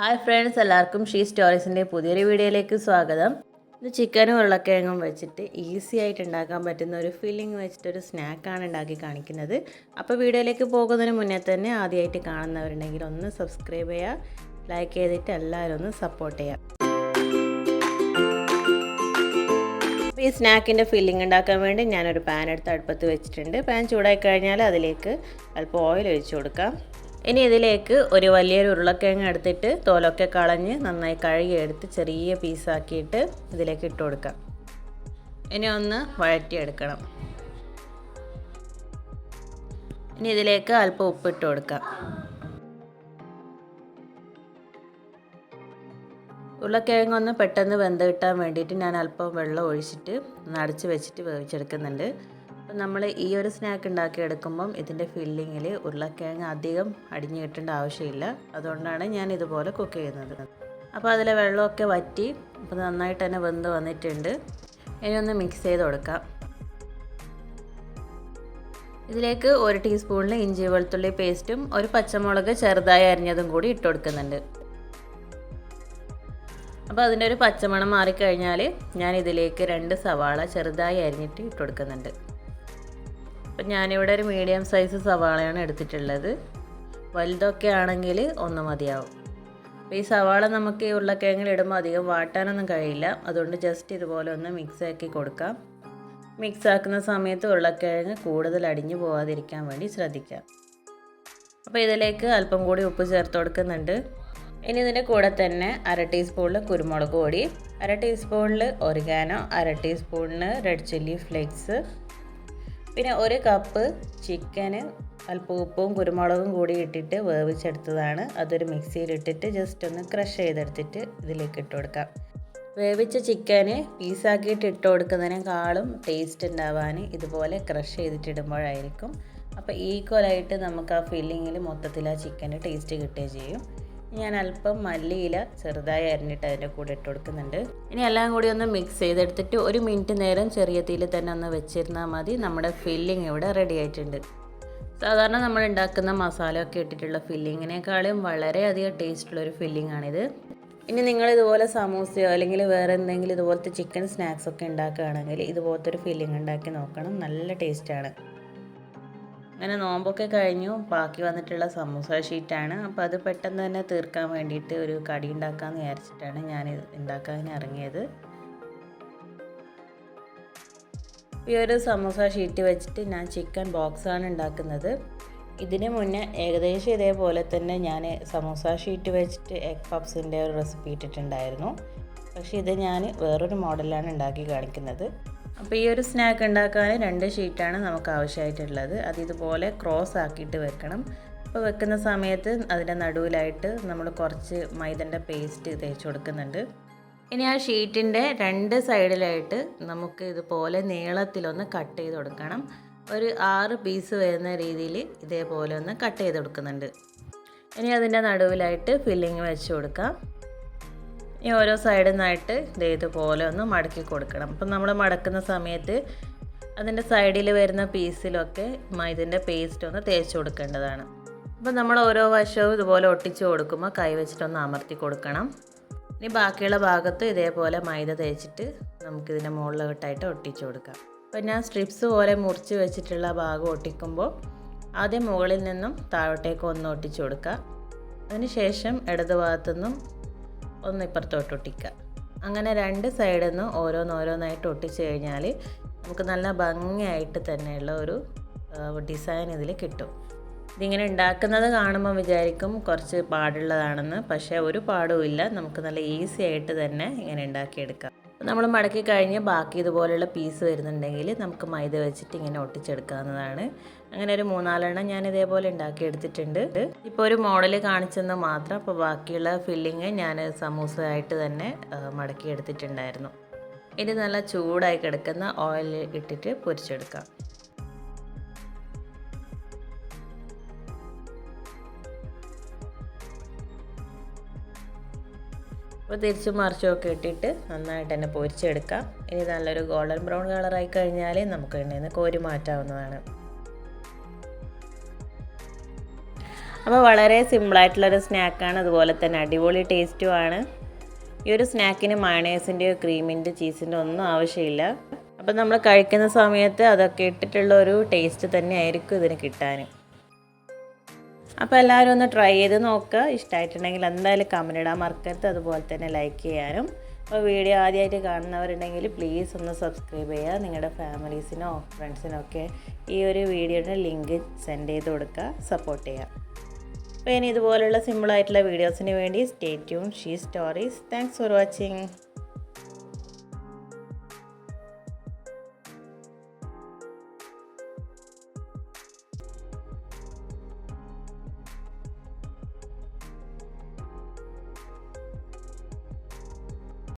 Hi friends, എല്ലാവർക്കും she സ്റ്റോറീസിൻ്റെ പുതിയൊരു വീഡിയോയിലേക്ക് സ്വാഗതം. ഇത് ചിക്കനും ഉരുളക്കിഴങ്ങും വെച്ചിട്ട് ഈസി ആയിട്ട് ഉണ്ടാക്കാൻ പറ്റുന്ന ഒരു ഫില്ലിംഗ് വെച്ചിട്ടൊരു സ്നാക്കാണ് ഉണ്ടാക്കി കാണിക്കുന്നത്. അപ്പോൾ വീഡിയോയിലേക്ക് പോകുന്നതിന് മുന്നേ തന്നെ ആദ്യമായിട്ട് കാണുന്നവരുണ്ടെങ്കിൽ ഒന്ന് സബ്സ്ക്രൈബ് ചെയ്യുക, ലൈക്ക് ചെയ്തിട്ട് എല്ലാവരും ഒന്ന് സപ്പോർട്ട് ചെയ്യുക. ഈ സ്നാക്കിൻ്റെ ഫില്ലിംഗ് ഉണ്ടാക്കാൻ വേണ്ടി ഞാനൊരു പാൻ എടുത്ത് അടുപ്പത്ത് വെച്ചിട്ടുണ്ട്. പാൻ ചൂടായി കഴിഞ്ഞാൽ അതിലേക്ക് അല്പം ഓയിൽ ഒഴിച്ച് കൊടുക്കാം. ഇനി ഇതിലേക്ക് ഒരു വലിയൊരു ഉരുളക്കിഴങ്ങ് എടുത്തിട്ട് തോലൊക്കെ കളഞ്ഞ് നന്നായി കഴുകി എടുത്ത് ചെറിയ പീസാക്കിയിട്ട് ഇതിലേക്ക് ഇട്ട് കൊടുക്കാം. ഇനി ഒന്ന് വഴറ്റിയെടുക്കണം. ഇനി ഇതിലേക്ക് അല്പം ഉപ്പിട്ട് കൊടുക്കാം. ഉരുളക്കിഴങ്ങ് ഒന്ന് പെട്ടെന്ന് വെന്ത് കിട്ടാൻ വേണ്ടിയിട്ട് ഞാൻ അല്പം വെള്ളം ഒഴിച്ചിട്ട് ഒന്ന് അടച്ച് വെച്ചിട്ട് വേവിച്ചെടുക്കുന്നുണ്ട്. അപ്പം നമ്മൾ ഈ ഒരു സ്നാക്ക് ഉണ്ടാക്കിയെടുക്കുമ്പം ഇതിൻ്റെ ഫില്ലിങ്ങിൽ ഉരുളക്കിഴങ്ങ് അധികം അടിഞ്ഞു കിട്ടേണ്ട ആവശ്യമില്ല. അതുകൊണ്ടാണ് ഞാൻ ഇതുപോലെ കുക്ക് ചെയ്യുന്നത്. അപ്പോൾ അതിലെ വെള്ളമൊക്കെ വറ്റി അപ്പോൾ നന്നായിട്ട് തന്നെ വെന്ത് വന്നിട്ടുണ്ട്. ഇനി ഒന്ന് മിക്സ് ചെയ്ത് കൊടുക്കാം. ഇതിലേക്ക് 1 ടീസ്പൂണിൽ ഇഞ്ചി വെളുത്തുള്ളി പേസ്റ്റും ഒരു പച്ചമുളക് ചെറുതായി അരിഞ്ഞതും കൂടി ഇട്ട് കൊടുക്കുന്നുണ്ട്. അപ്പോൾ അതിൻ്റെ ഒരു പച്ചമണം മാറിക്കഴിഞ്ഞാൽ ഞാൻ ഇതിലേക്ക് 2 സവാള ചെറുതായി അരിഞ്ഞിട്ട് ഇട്ട് കൊടുക്കുന്നുണ്ട്. അപ്പം ഞാനിവിടെ ഒരു മീഡിയം സൈസ് സവാളയാണ് എടുത്തിട്ടുള്ളത്. വലുതൊക്കെ ആണെങ്കിൽ 1 മതിയാവും. അപ്പോൾ ഈ സവാള നമുക്ക് ഈ ഉരുളക്കിഴങ്ങിൽ ഇടുമ്പോൾ അധികം വാട്ടാനൊന്നും കഴിയില്ല. അതുകൊണ്ട് ജസ്റ്റ് ഇതുപോലെ ഒന്ന് മിക്സ് ആക്കി കൊടുക്കാം. മിക്സ് ആക്കുന്ന സമയത്ത് ഉരുളക്കിഴങ്ങ് കൂടുതൽ അടിഞ്ഞു പോകാതിരിക്കാൻ വേണ്ടി ശ്രദ്ധിക്കാം. അപ്പോൾ ഇതിലേക്ക് അല്പം കൂടി ഉപ്പ് ചേർത്ത് കൊടുക്കുന്നുണ്ട്. ഇനി ഇതിൻ്റെ കൂടെ തന്നെ 1/2 ടീസ്പൂണിൽ കുരുമുളക് പൊടി, 1/2 ടീസ്പൂണിൽ ഒറിഗാനോ, 1/2 ടീസ്പൂണിന് റെഡ് ചില്ലി ഫ്ലേക്സ്, പിന്നെ 1 കപ്പ് ചിക്കന് അല്പം ഉപ്പും കുരുമുളകും കൂടി ഇട്ടിട്ട് വേവിച്ചെടുത്തതാണ്. അതൊരു മിക്സിയിലിട്ടിട്ട് ജസ്റ്റ് ഒന്ന് ക്രഷ് ചെയ്തെടുത്തിട്ട് ഇതിലേക്ക് ഇട്ട് കൊടുക്കാം. വേവിച്ച ചിക്കന് പീസാക്കിയിട്ട് ഇട്ട് കൊടുക്കുന്നതിനേക്കാളും ടേസ്റ്റ് ഉണ്ടാവാൻ ഇതുപോലെ ക്രഷ് ചെയ്തിട്ടിടുമ്പോഴായിരിക്കും. അപ്പോൾ ഈക്വലായിട്ട് നമുക്ക് ആ ഫില്ലിങ്ങിൽ മൊത്തത്തിൽ ആ ചിക്കന് ടേസ്റ്റ് കിട്ടുകയും ചെയ്യും. ഞാൻ അല്പം മല്ലിയില ചെറുതായി അരിഞ്ഞിട്ട് അതിൻ്റെ കൂടെ ഇട്ട് കൊടുക്കുന്നുണ്ട്. ഇനി എല്ലാം കൂടി ഒന്ന് മിക്സ് ചെയ്തെടുത്തിട്ട് 1 മിനിറ്റ് നേരം ചെറിയ തീയിൽ തന്നെ ഒന്ന് വെച്ചിരുന്നാൽ മതി. നമ്മുടെ ഫില്ലിങ് ഇവിടെ റെഡി ആയിട്ടുണ്ട്. സാധാരണ നമ്മൾ ഉണ്ടാക്കുന്ന മസാലയൊക്കെ ഇട്ടിട്ടുള്ള ഫില്ലിങ്ങിനേക്കാളും വളരെയധികം ടേസ്റ്റുള്ളൊരു ഫില്ലിങ്ങാണിത്. ഇനി നിങ്ങൾ ഇതുപോലെ സമൂസയോ അല്ലെങ്കിൽ വേറെ എന്തെങ്കിലും ഇതുപോലത്തെ ചിക്കൻ സ്നാക്സ് ഒക്കെ ഉണ്ടാക്കുകയാണെങ്കിൽ ഇതുപോലത്തെ ഒരു ഫില്ലിങ് ഉണ്ടാക്കി നോക്കണം. നല്ല ടേസ്റ്റാണ്. അങ്ങനെ നോമ്പൊക്കെ കഴിഞ്ഞു ബാക്കി വന്നിട്ടുള്ള സമൂസ ഷീറ്റാണ്. അപ്പോൾ അത് പെട്ടെന്ന് തന്നെ തീർക്കാൻ വേണ്ടിയിട്ട് ഒരു കടി ഉണ്ടാക്കാമെന്ന് വിചാരിച്ചിട്ടാണ് ഞാൻ ഉണ്ടാക്കാൻ ഇറങ്ങിയത്. ഈ ഒരു സമൂസ ഷീറ്റ് വെച്ചിട്ട് ഞാൻ ചിക്കൻ ബോക്സാണ് ഉണ്ടാക്കുന്നത്. ഇതിന് മുന്നേ ഏകദേശം ഇതേപോലെ തന്നെ ഞാൻ സമൂസ ഷീറ്റ് വെച്ചിട്ട് എഗ് പപ്സിൻ്റെ ഒരു റെസിപ്പി ഇട്ടിട്ടുണ്ടായിരുന്നു. പക്ഷേ ഇത് ഞാൻ വേറൊരു മോഡലാണ് ഉണ്ടാക്കി കാണിക്കുന്നത്. അപ്പോൾ ഈ ഒരു സ്നാക്ക് ഉണ്ടാക്കാൻ 2 ഷീറ്റാണ് നമുക്ക് ആവശ്യമായിട്ടുള്ളത്. അത് ഇതുപോലെ ക്രോസ് ആക്കിയിട്ട് വെക്കണം. അപ്പോൾ വെക്കുന്ന സമയത്ത് അതിൻ്റെ നടുവിലായിട്ട് നമ്മൾ കുറച്ച് മൈദൻ്റെ പേസ്റ്റ് തേച്ച് കൊടുക്കുന്നുണ്ട്. ഇനി ആ ഷീറ്റിൻ്റെ 2 സൈഡിലായിട്ട് നമുക്ക് ഇതുപോലെ നീളത്തിലൊന്ന് കട്ട് ചെയ്ത് കൊടുക്കണം. ഒരു 6 പീസ് വരുന്ന രീതിയിൽ ഇതേപോലെ ഒന്ന് കട്ട് ചെയ്ത് കൊടുക്കുന്നുണ്ട്. ഇനി അതിൻ്റെ നടുവിലായിട്ട് ഫില്ലിങ് വെച്ച് കൊടുക്കാം. ഈ ഓരോ സൈഡിൽ നിന്നായിട്ട് ഇതേപോലെ ഒന്ന് മടക്കി കൊടുക്കണം. അപ്പം നമ്മൾ മടക്കുന്ന സമയത്ത് അതിൻ്റെ സൈഡിൽ വരുന്ന പീസിലൊക്കെ മൈദൻ്റെ പേസ്റ്റ് ഒന്ന് തേച്ച് കൊടുക്കേണ്ടതാണ്. അപ്പം നമ്മൾ ഓരോ വശവും ഇതുപോലെ ഒട്ടിച്ച് കൊടുക്കുമ്പോൾ കൈ വെച്ചിട്ടൊന്ന് അമർത്തി കൊടുക്കണം. ഇനി ബാക്കിയുള്ള ഭാഗത്ത് ഇതേപോലെ മൈദ തേച്ചിട്ട് നമുക്കിതിൻ്റെ മുകളിലോട്ടായിട്ട് ഒട്ടിച്ച് കൊടുക്കാം. അപ്പം ഞാൻ സ്ട്രിപ്സ് പോലെ മുറിച്ച് വെച്ചിട്ടുള്ള ഭാഗം ഒട്ടിക്കുമ്പോൾ ആദ്യം മുകളിൽ നിന്നും താഴോട്ടേക്ക് ഒന്ന് ഒട്ടിച്ച് കൊടുക്കുക. അതിന് ശേഷം ഇടത് ഭാഗത്തുനിന്നും ഒന്ന് ഇപ്പുറത്തോട്ട് ഒട്ടിക്കുക. അങ്ങനെ 2 സൈഡിൽ നിന്ന് ഓരോന്നായിട്ട് ഒട്ടിച്ച് കഴിഞ്ഞാൽ നമുക്ക് നല്ല ഭംഗിയായിട്ട് തന്നെയുള്ള ഒരു ഡിസൈൻ ഇതിൽ കിട്ടും. ഇതിങ്ങനെ ഉണ്ടാക്കുന്നത് കാണുമ്പോൾ വിചാരിക്കും കുറച്ച് പാടുള്ളതാണെന്ന്. പക്ഷേ ഒരു പാടുമില്ല. നമുക്ക് നല്ല ഈസി ആയിട്ട് തന്നെ ഇങ്ങനെ ഉണ്ടാക്കിയെടുക്കാം. നമ്മൾ മടക്കി കഴിഞ്ഞ് ബാക്കി ഇതുപോലെയുള്ള പീസ് വരുന്നുണ്ടെങ്കിൽ നമുക്ക് മൈദ വെച്ചിട്ട് ഇങ്ങനെ ഒട്ടിച്ചെടുക്കാവുന്നതാണ്. അങ്ങനെ ഒരു 3-4 എണ്ണം ഞാൻ ഇതേപോലെ ഉണ്ടാക്കിയെടുത്തിട്ടുണ്ട്. ഇപ്പോൾ ഒരു മോഡൽ കാണിച്ചെന്ന് മാത്രം. അപ്പോൾ ബാക്കിയുള്ള ഫില്ലിങ് ഞാൻ സമൂസ ആയിട്ട് തന്നെ മടക്കി എടുത്തിട്ടുണ്ടായിരുന്നു. ഇനി നല്ല ചൂടായി കിടക്കുന്ന ഓയിൽ ഇട്ടിട്ട് പൊരിച്ചെടുക്കാം. അപ്പോൾ തിരിച്ചും മറിച്ചുമൊക്കെ ഇട്ടിട്ട് നന്നായിട്ട് തന്നെ പൊരിച്ചെടുക്കാം. ഇനി നല്ലൊരു ഗോൾഡൻ ബ്രൗൺ കളറായി കഴിഞ്ഞാൽ നമുക്ക് എണ്ണയിൽ നിന്ന് കോരി മാറ്റാവുന്നതാണ്. അപ്പോൾ വളരെ സിമ്പിളായിട്ടുള്ളൊരു സ്നാക്കാണ്, അതുപോലെ തന്നെ അടിപൊളി ടേസ്റ്റുമാണ്. ഈ ഒരു സ്നാക്കിന് മയണൈസിൻ്റെയോ ക്രീമിൻ്റെ ചീസിൻ്റെ ഒന്നും ആവശ്യമില്ല. അപ്പോൾ നമ്മൾ കഴിക്കുന്ന സമയത്ത് അതൊക്കെ ഇട്ടിട്ടുള്ള ഒരു ടേസ്റ്റ് തന്നെ ആയിരിക്കും ഇതിന് കിട്ടാൻ. അപ്പോൾ എല്ലാവരും ഒന്ന് ട്രൈ ചെയ്ത് നോക്കുക. ഇഷ്ടമായിട്ടുണ്ടെങ്കിൽ എന്തായാലും കമൻ്റ് ഇടാൻ മറക്കരുത്, അതുപോലെ തന്നെ ലൈക്ക് ചെയ്യാനും. അപ്പോൾ വീഡിയോ ആദ്യമായിട്ട് കാണുന്നവരുണ്ടെങ്കിൽ പ്ലീസ് ഒന്ന് സബ്സ്ക്രൈബ് ചെയ്യുക. നിങ്ങളുടെ ഫാമിലീസിനോ ഫ്രണ്ട്സിനോ ഒക്കെ ഈ ഒരു വീഡിയോയുടെ ലിങ്ക് സെൻഡ് ചെയ്ത് കൊടുക്കുക, സപ്പോർട്ട് ചെയ്യുക. അപ്പോൾ ഇനി ഇതുപോലുള്ള സിമ്പിളായിട്ടുള്ള വീഡിയോസിന് വേണ്ടി stay tune she stories. Thanks for watching.